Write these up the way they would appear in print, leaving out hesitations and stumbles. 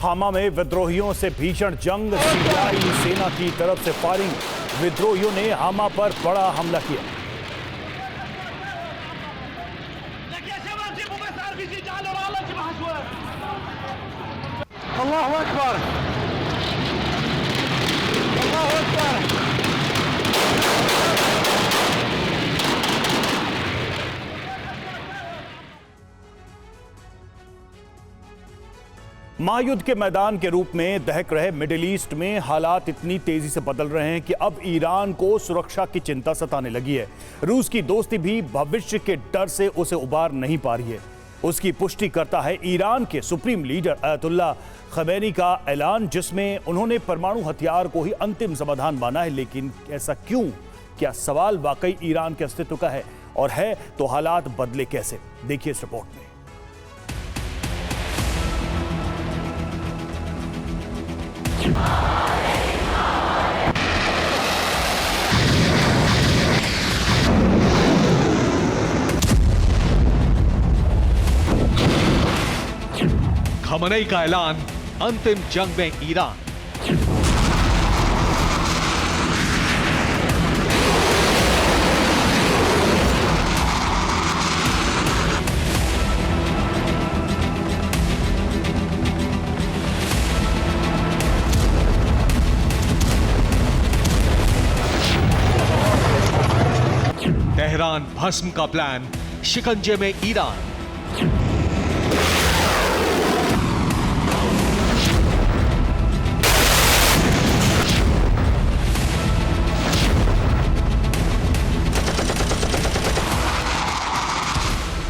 हामा में विद्रोहियों से भीषण जंग, सीरियाई सेना की तरफ से फायरिंग। विद्रोहियों ने हामा पर बड़ा हमला किया। अल्लाहु अकबर, अल्लाहु अकबर। महायुद्ध के मैदान के रूप में दहक रहे मिडिल ईस्ट में हालात इतनी तेजी से बदल रहे हैं कि अब ईरान को सुरक्षा की चिंता सताने लगी है। रूस की दोस्ती भी भविष्य के डर से उसे उबार नहीं पा रही है। उसकी पुष्टि करता है ईरान के सुप्रीम लीडर अयतुल्ला खमैनी का ऐलान, जिसमें उन्होंने परमाणु हथियार को ही अंतिम समाधान माना है। लेकिन ऐसा क्यों? क्या सवाल वाकई ईरान के अस्तित्व का है? और है तो हालात बदले कैसे? देखिए इस रिपोर्ट में। खमनेई का ऐलान, अंतिम जंग में ईरान। तेहरान भस्म का प्लान, शिकंजे में ईरान।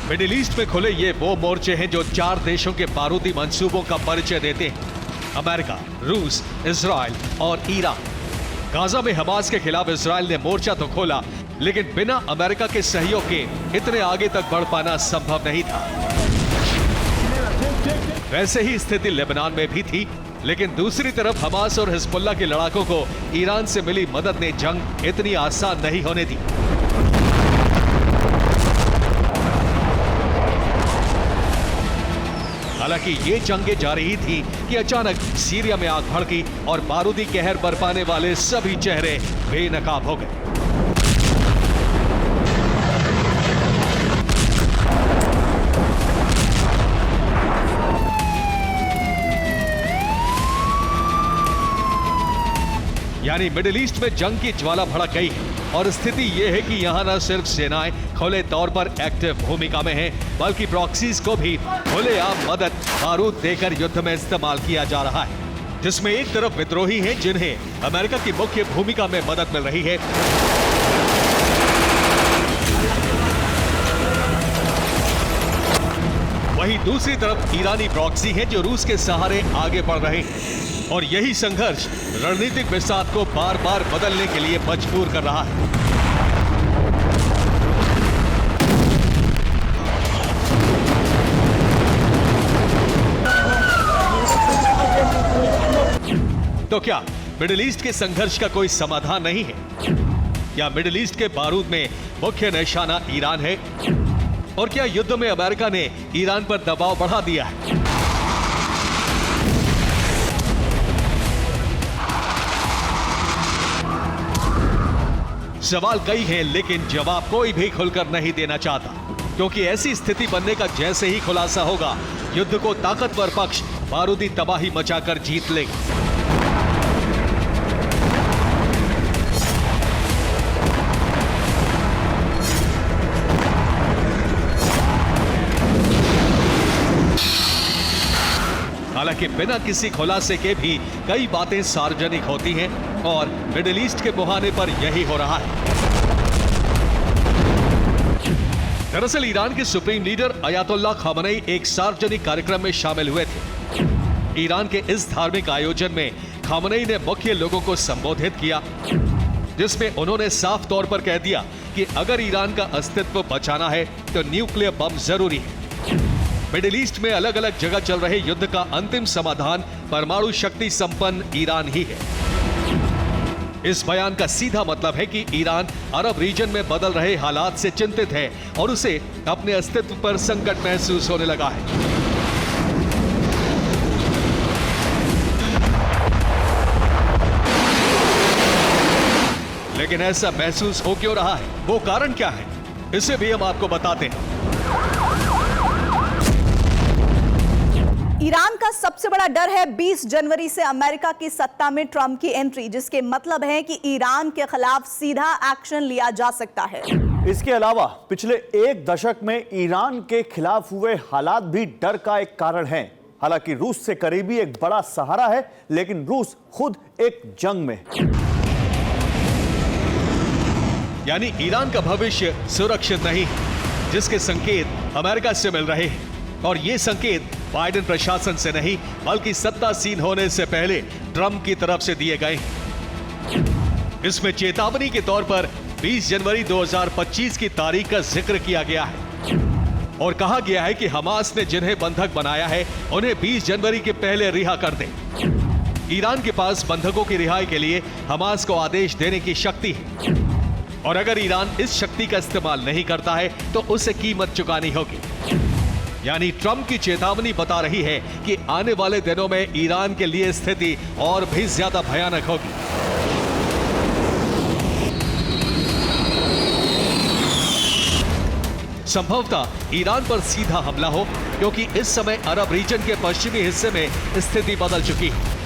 मिडिल ईस्ट में खुले ये वो मोर्चे हैं जो 4 देशों के बारूदी मंसूबों का परिचय देते हैं: अमेरिका, रूस, इजराइल और ईरान। गाजा में हमास के खिलाफ इजराइल ने मोर्चा तो खोला, लेकिन बिना अमेरिका के सहयोग के इतने आगे तक बढ़ पाना संभव नहीं था। वैसे ही स्थिति लेबनान में भी थी, लेकिन दूसरी तरफ हमास और हिजबुल्लाह के लड़ाकों को ईरान से मिली मदद ने जंग इतनी आसान नहीं होने दी। हालांकि ये जंगें जा रही थी कि अचानक सीरिया में आग भड़की और बारूदी कहर बरपाने वाले सभी चेहरे बेनकाब हो गए। यानी मिडिल ईस्ट में जंग की ज्वाला भड़क गई है और स्थिति यह है कि यहां न सिर्फ सेनाएं खुले तौर पर एक्टिव भूमिका में हैं, बल्कि प्रॉक्सीज को भी खुलेआम मदद बारूद देकर युद्ध में इस्तेमाल किया जा रहा है, जिसमें एक तरफ विद्रोही हैं जिन्हें अमेरिका की मुख्य भूमिका में मदद मिल रही है, वहीं दूसरी तरफ ईरानी प्रॉक्सी हैं जो रूस के सहारे आगे बढ़ रहे हैं। और यही संघर्ष रणनीतिक बिसात को बार बार बदलने के लिए मजबूर कर रहा है। तो क्या मिडिल ईस्ट के संघर्ष का कोई समाधान नहीं है? क्या मिडिल ईस्ट के बारूद में मुख्य निशाना ईरान है? और क्या युद्ध में अमेरिका ने ईरान पर दबाव बढ़ा दिया है? सवाल कई हैं, लेकिन जवाब कोई भी खुलकर नहीं देना चाहता, क्योंकि ऐसी स्थिति बनने का जैसे ही खुलासा होगा, युद्ध को ताकतवर पक्ष बारूदी तबाही मचाकर जीत लेगा। हालांकि बिना किसी खुलासे के भी कई बातें सार्वजनिक होती हैं और मिडिल ईस्ट के मुहाने पर यही हो रहा है। दरअसल ईरान के सुप्रीम लीडर अयातुल्ला खमनेई एक सार्वजनिक कार्यक्रम में शामिल हुए थे। ईरान के इस धार्मिक आयोजन में खमनेई ने मुख्य लोगों को संबोधित किया, जिसमें उन्होंने साफ तौर पर कह दिया कि अगर ईरान का अस्तित्व बचाना है तो न्यूक्लियर बम जरूरी है। मिडिल ईस्ट में अलग अलग जगह चल रहे युद्ध का अंतिम समाधान परमाणु शक्ति संपन्न ईरान ही है। इस बयान का सीधा मतलब है कि ईरान अरब रीजन में बदल रहे हालात से चिंतित है और उसे अपने अस्तित्व पर संकट महसूस होने लगा है। लेकिन ऐसा महसूस हो क्यों रहा है, वो कारण क्या है, इसे भी हम आपको बताते हैं। ईरान का सबसे बड़ा डर है 20 जनवरी से अमेरिका की सत्ता में ट्रंप की एंट्री, जिसके मतलब है कि ईरान के खिलाफ सीधा एक्शन लिया जा सकता है। इसके अलावा पिछले एक दशक में ईरान के खिलाफ हुए हालात भी डर का एक कारण हैं। हालांकि रूस से करीबी एक बड़ा सहारा है, लेकिन रूस खुद एक जंग में है। यानी ईरान का भविष्य सुरक्षित नहीं, जिसके संकेत अमेरिका से मिल रहे हैं। और ये संकेत बाइडेन प्रशासन से नहीं, बल्कि सत्तासीन होने से पहले ट्रंप की तरफ से दिए गए। इसमें चेतावनी के तौर पर 20 जनवरी 2025 की तारीख का जिक्र किया गया है और कहा गया है कि हमास ने जिन्हें बंधक बनाया है उन्हें 20 जनवरी के पहले रिहा कर दें। ईरान के पास बंधकों की रिहाई के लिए हमास को आदेश देने की शक्ति है और अगर ईरान इस शक्ति का इस्तेमाल नहीं करता है तो उसे कीमत चुकानी होगी। यानी ट्रंप की चेतावनी बता रही है कि आने वाले दिनों में ईरान के लिए स्थिति और भी ज्यादा भयानक होगी। संभवतः ईरान पर सीधा हमला हो, क्योंकि इस समय अरब रीजन के पश्चिमी हिस्से में स्थिति बदल चुकी है।